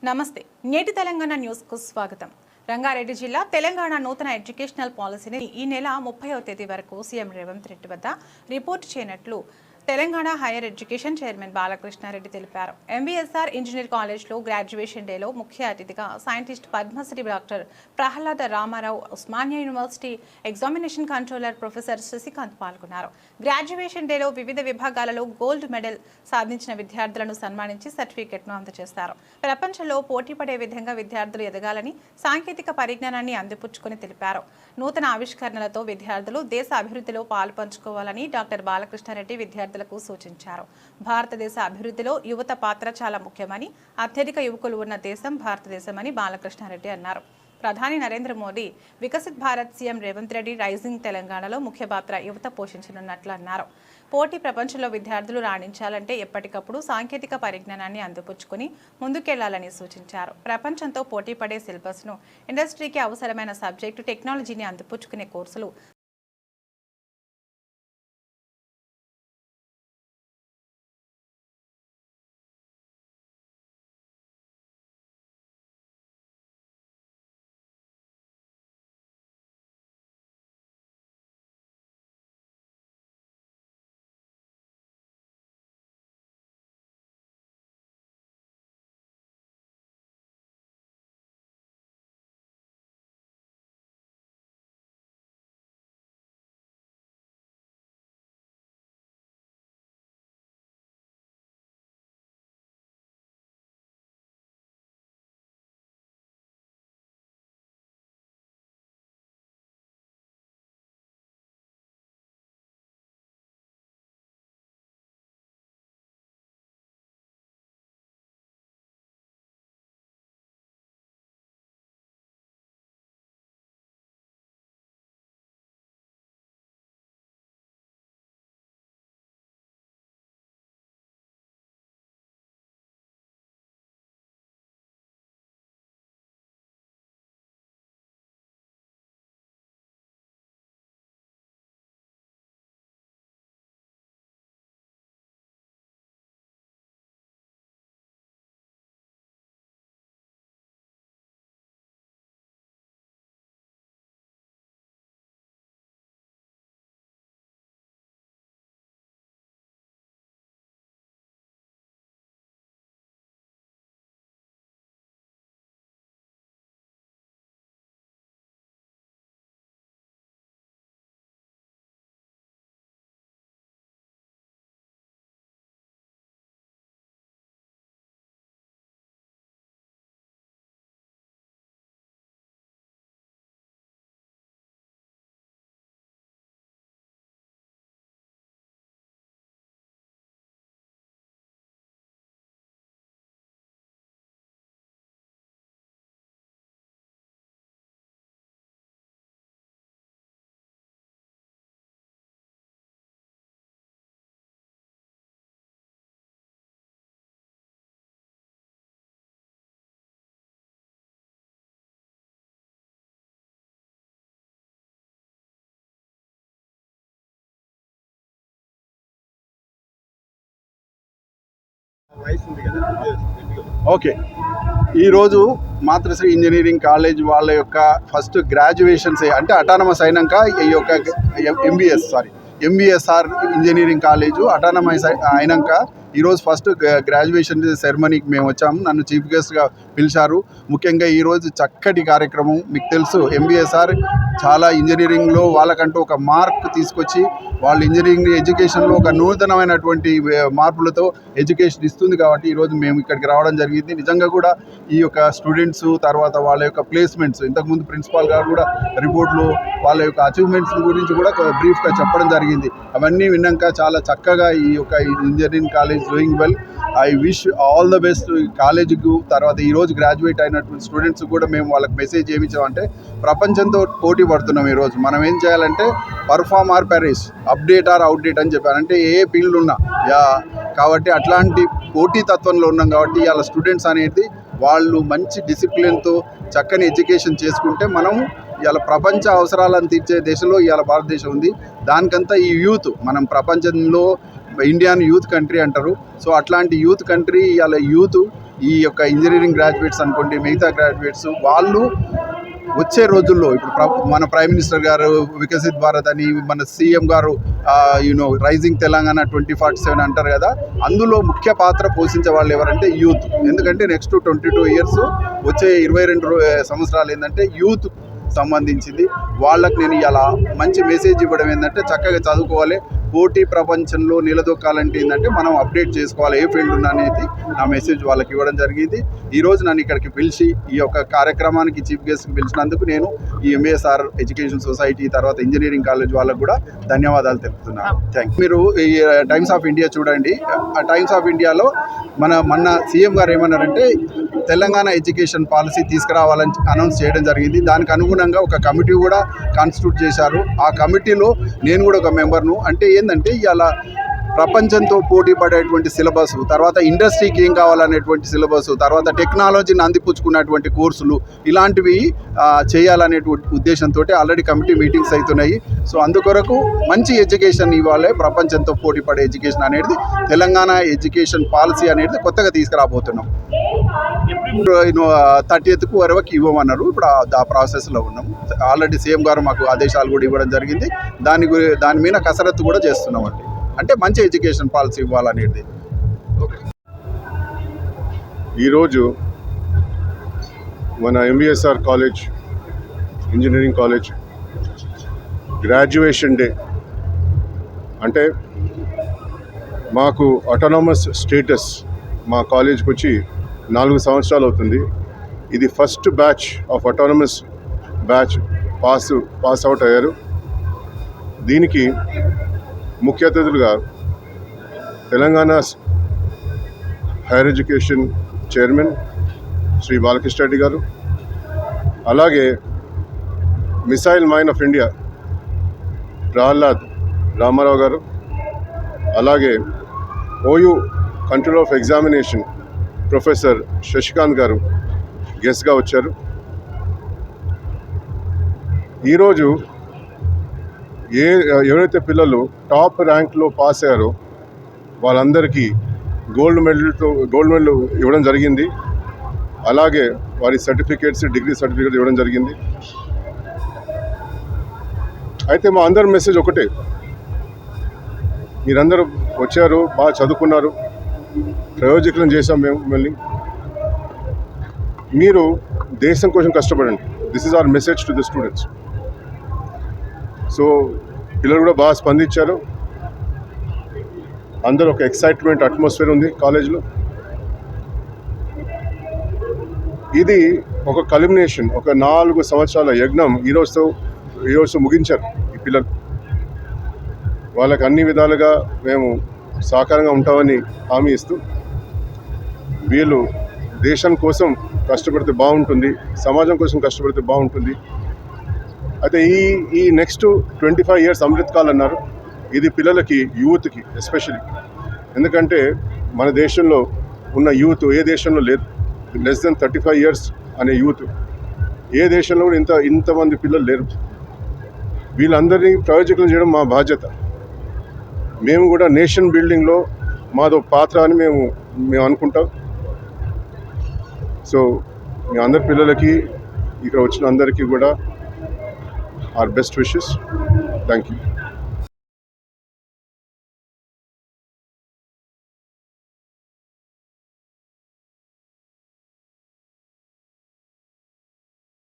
నమస్తే నేటి తెలంగాణ న్యూస్ కు స్వాగతం. రంగారెడ్డి జిల్లా తెలంగాణ నూతన ఎడ్యుకేషనల్ పాలసీని ఈ నెల 30వ తేదీ వరకు సీఎం రేవంత్ రెడ్డి వద్ద రిపోర్ట్ చేయనున్నట్లు Telangana higher education chairman Balakrishna Reddy తెలిపారు. ఎంబీఎస్ఆర్ ఇంజనీర్ కాలేజ్లో గ్రాడ్యుయేషన్ డేలో ముఖ్య అతిథిగా scientist Padma Shri doctor Prahlada Rama Rao, Osmania university examination controller professor Shashikanth పాల్గొన్నారు. గ్రాడ్యుయేషన్ డేలో వివిధ విభాగాలలో గోల్డ్ మెడల్ సాధించిన విద్యార్థులను సన్మానించి సర్టిఫికెట్ను అందజేస్తారు. ప్రపంచంలో పోటీపడే విధంగా విద్యార్థులు ఎదగాలని సాంకేతిక పరిజ్ఞానాన్ని అందిపుచ్చుకొని తెలిపారు. నూతన ఆవిష్కరణలతో విద్యార్థులు దేశ అభివృద్ధిలో పాలుపంచుకోవాలని డాక్టర్ బాలకృష్ణారెడ్డి విద్యార్థులకు సూచించారు. భారతదేశ అభివృద్ధిలో యువత పాత్ర చాలా ముఖ్యమని, అత్యధిక యువకులు ఉన్న దేశం భారతదేశమని బాలకృష్ణారెడ్డి అన్నారు. ప్రధాని నరేంద్ర మోదీ వికసిత్ భారత్, సీఎం రేవంత్ రెడ్డి రైజింగ్ తెలంగాణలో ముఖ్య పాత్ర యువత పోషించనున్నట్లు అన్నారు. పోటీ ప్రపంచంలో విద్యార్థులు రాణించాలంటే ఎప్పటికప్పుడు సాంకేతిక పరిజ్ఞానాన్ని అందిపుచ్చుకుని ముందుకెళ్లాలని సూచించారు. ప్రపంచంతో పోటీ పడే సిలబస్ను, ఇండస్ట్రీకి అవసరమైన సబ్జెక్టు టెక్నాలజీని అందిపుచ్చుకునే కోర్సులు ఓకే. ఈరోజు మాతృశ్రీ ఇంజనీరింగ్ కాలేజ్ వాళ్ళ యొక్క ఫస్ట్ గ్రాడ్యుయేషన్స్ అంటే అటానమస్ అయినాక ఈ యొక్క ఎంబీఎస్ఆర్ ఇంజనీరింగ్ కాలేజు అటానమస్ అయినాక ఈరోజు ఫస్ట్ గ్రాడ్యుయేషన్ సెరమనీకి మేము వచ్చాము. నన్ను చీఫ్ గెస్ట్గా పిలిచారు. ముఖ్యంగా ఈరోజు చక్కటి కార్యక్రమం. మీకు తెలుసు ఎంబీఎస్ఆర్ చాలా ఇంజనీరింగ్లో వాళ్ళకంటూ ఒక మార్క్ తీసుకొచ్చి వాళ్ళు ఇంజనీరింగ్ ఎడ్యుకేషన్లో ఒక నూతనమైనటువంటి మార్పులతో ఎడ్యుకేషన్ ఇస్తుంది. కాబట్టి ఈరోజు మేము ఇక్కడికి రావడం జరిగింది. నిజంగా కూడా ఈ యొక్క స్టూడెంట్స్ తర్వాత వాళ్ళ యొక్క ప్లేస్మెంట్స్, ఇంతకుముందు ప్రిన్సిపాల్ గారు కూడా రిపోర్ట్లు వాళ్ళ యొక్క అచీవ్మెంట్స్ గురించి కూడా బ్రీఫ్గా చెప్పడం జరిగింది. అవన్నీ విన్నాక చాలా చక్కగా ఈ యొక్క engineering college doing well. I wish all the best కాలేజీకు. తర్వాత ఈరోజు గ్రాడ్యుయేట్ అయినటువంటి స్టూడెంట్స్ కూడా మేము వాళ్ళకి మెసేజ్ ఏమిచ్చామంటే, ప్రపంచంతో పోటీ పడుతున్నాం. ఈరోజు మనం ఏం చేయాలంటే perform or perish, update or outdate అని చెప్పారు. అంటే ఏ ఫీల్డ్ ఉన్నా కాబట్టి అట్లాంటి పోటీతత్వంలో ఉన్నాం. కాబట్టి ఇవాళ స్టూడెంట్స్ అనేది వాళ్ళు మంచి డిసిప్లిన్తో చక్కని ఎడ్యుకేషన్ చేసుకుంటే మనం ఇవాళ ప్రపంచ అవసరాలను తీర్చే దేశంలో ఇవాళ భారతదేశం ఉంది. దానికంతా ఈ యూత్, మనం ప్రపంచంలో ఇండియాని యూత్ కంట్రీ అంటారు. సో అట్లాంటి యూత్ కంట్రీ ఇవాళ యూత్ ఈ యొక్క ఇంజనీరింగ్ గ్రాడ్యుయేట్స్ అనుకోండి, మిగతా గ్రాడ్యుయేట్స్ వాళ్ళు వచ్చే రోజుల్లో ఇప్పుడు మన ప్రైమ్ మినిస్టర్ గారు వికసిత్ భారత్ అని, మన సీఎం గారు రైజింగ్ తెలంగాణ 2047 అంటారు కదా, అందులో ముఖ్య పాత్ర పోషించే వాళ్ళు ఎవరంటే యూత్. ఎందుకంటే నెక్స్ట్ 22 ఇయర్స్ వచ్చే 22 సంవత్సరాలు ఏంటంటే యూత్ సంబంధించింది. వాళ్ళకి నేను ఇలా మంచి మెసేజ్ ఇవ్వడం ఏంటంటే చక్కగా చదువుకోవాలి, పోటీ ప్రపంచంలో నిలదొక్కాలంటే ఏంటంటే మనం అప్డేట్ చేసుకోవాలి ఏ ఫీల్డ్ ఉన్నా అనేది నా మెసేజ్ వాళ్ళకి ఇవ్వడం జరిగింది. ఈరోజు నన్ను ఇక్కడికి పిలిచి ఈ యొక్క కార్యక్రమానికి చీఫ్ గెస్ట్కి పిలిచినందుకు నేను ఈ ఎంబీఎస్ఆర్ ఎడ్యుకేషన్ సొసైటీ తర్వాత ఇంజనీరింగ్ కాలేజ్ వాళ్ళకు కూడా ధన్యవాదాలు తెలుపుతున్నాను. Thank you. మీరు ఈ టైమ్స్ ఆఫ్ ఇండియా చూడండి. ఆ టైమ్స్ ఆఫ్ ఇండియాలో మొన్న సీఎం గారు ఏమన్నారంటే తెలంగాణ ఎడ్యుకేషన్ పాలసీ తీసుకురావాలని అనౌన్స్ చేయడం జరిగింది. దానికి అనుగుణంగా ఒక కమిటీ కూడా కాన్స్టిట్యూట్ చేశారు. ఆ కమిటీలో నేను కూడా ఒక మెంబర్ను. అంటే ఏంటంటే ఇలా ప్రపంచంతో పోటీ పడేటువంటి సిలబస్, తర్వాత ఇండస్ట్రీకి ఏం కావాలనేటువంటి సిలబస్, తర్వాత టెక్నాలజీని అందిపుచ్చుకున్నటువంటి కోర్సులు ఇలాంటివి చేయాలనేటువంటి ఉద్దేశంతో ఆల్రెడీ కమిటీ మీటింగ్స్ అవుతున్నాయి. సో అందుకొరకు మంచి ఎడ్యుకేషన్ ఇవ్వాలి, ప్రపంచంతో పోటీ పడే ఎడ్యుకేషన్ అనేది తెలంగాణ ఎడ్యుకేషన్ పాలసీ అనేది కొత్తగా తీసుకురాబోతున్నాం. 30th వరకు ఇవ్వమన్నారు. ఇప్పుడు ఆ ప్రాసెస్లో ఉన్నాం. ఆల్రెడీ సీఎం గారు మాకు ఆదేశాలు కూడా ఇవ్వడం జరిగింది. దాని మీద కసరత్తు కూడా చేస్తున్నామండి. అంటే మంచి ఎడ్యుకేషన్ పాలసీ ఇవ్వాలనేది. ఈరోజు మన MBSR college, engineering college graduation day. అంటే మాకు ఆటోనమస్ స్టేటస్ మా కాలేజ్కి వచ్చి 4 సంవత్సరాలు అవుతుంది. ఇది first batch of autonomous batch pass out అయ్యారు. దీనికి ముఖ్య అతిథులుగా Telangana higher education chairman Shri Balakrishna Reddy గారు, అలాగే missile man of India Prahlad Rama Rao గారు, అలాగే OU control of examination professor Shashikant గారు గెస్ట్గా వచ్చారు. ఈరోజు ఎవరైతే పిల్లలు టాప్ ర్యాంక్లో పాస్ అయ్యారో వాళ్ళందరికీ గోల్డ్ మెడల్ ఇవ్వడం జరిగింది. అలాగే వారి సర్టిఫికేట్స్, డిగ్రీ సర్టిఫికేట్స్ ఇవ్వడం జరిగింది. అయితే మా అందరి మెసేజ్ ఒకటే, మీరందరూ వచ్చారు, బాగా చదువుకున్నారు, ప్రయోజకులను చేశాం మేము మిమ్మల్ని. మీరు దేశం కోసం కష్టపడండి. This is our message to the students. So పిల్లలు కూడా బాగా స్పందించారు. అందరూ ఒక ఎక్సైట్మెంట్ అట్మాస్ఫియర్ ఉంది కాలేజ్లో. ఇది ఒక కల్మినేషన్, ఒక 4 సంవత్సరాల యజ్ఞం ఈరోజుతో ముగించారు ఈ పిల్లలు. వాళ్ళకి అన్ని విధాలుగా మేము సహకారంగా ఉంటామని హామీ ఇస్తూ, వీళ్ళు దేశం కోసం కష్టపడితే బాగుంటుంది, సమాజం కోసం కష్టపడితే బాగుంటుంది. అయితే ఈ నెక్స్ట్ 25 years అమృత్ కాల్ అన్నారు. ఇది పిల్లలకి, యూత్కి ఎస్పెషలీ. ఎందుకంటే మన దేశంలో ఉన్న యూత్ ఏ దేశంలో లేదు. లెస్ దెన్ 35 years అనే యూత్ ఏ దేశంలో కూడా ఇంతమంది పిల్లలు లేరు. వీళ్ళందరినీ ప్రయోజకులు చేయడం మా బాధ్యత. మేము కూడా నేషన్ బిల్డింగ్లో మాదో పాత్ర అని మేము అనుకుంటాం. సో మీ అందరి పిల్లలకి, ఇక్కడ వచ్చిన అందరికీ కూడా our best wishes. Thank you.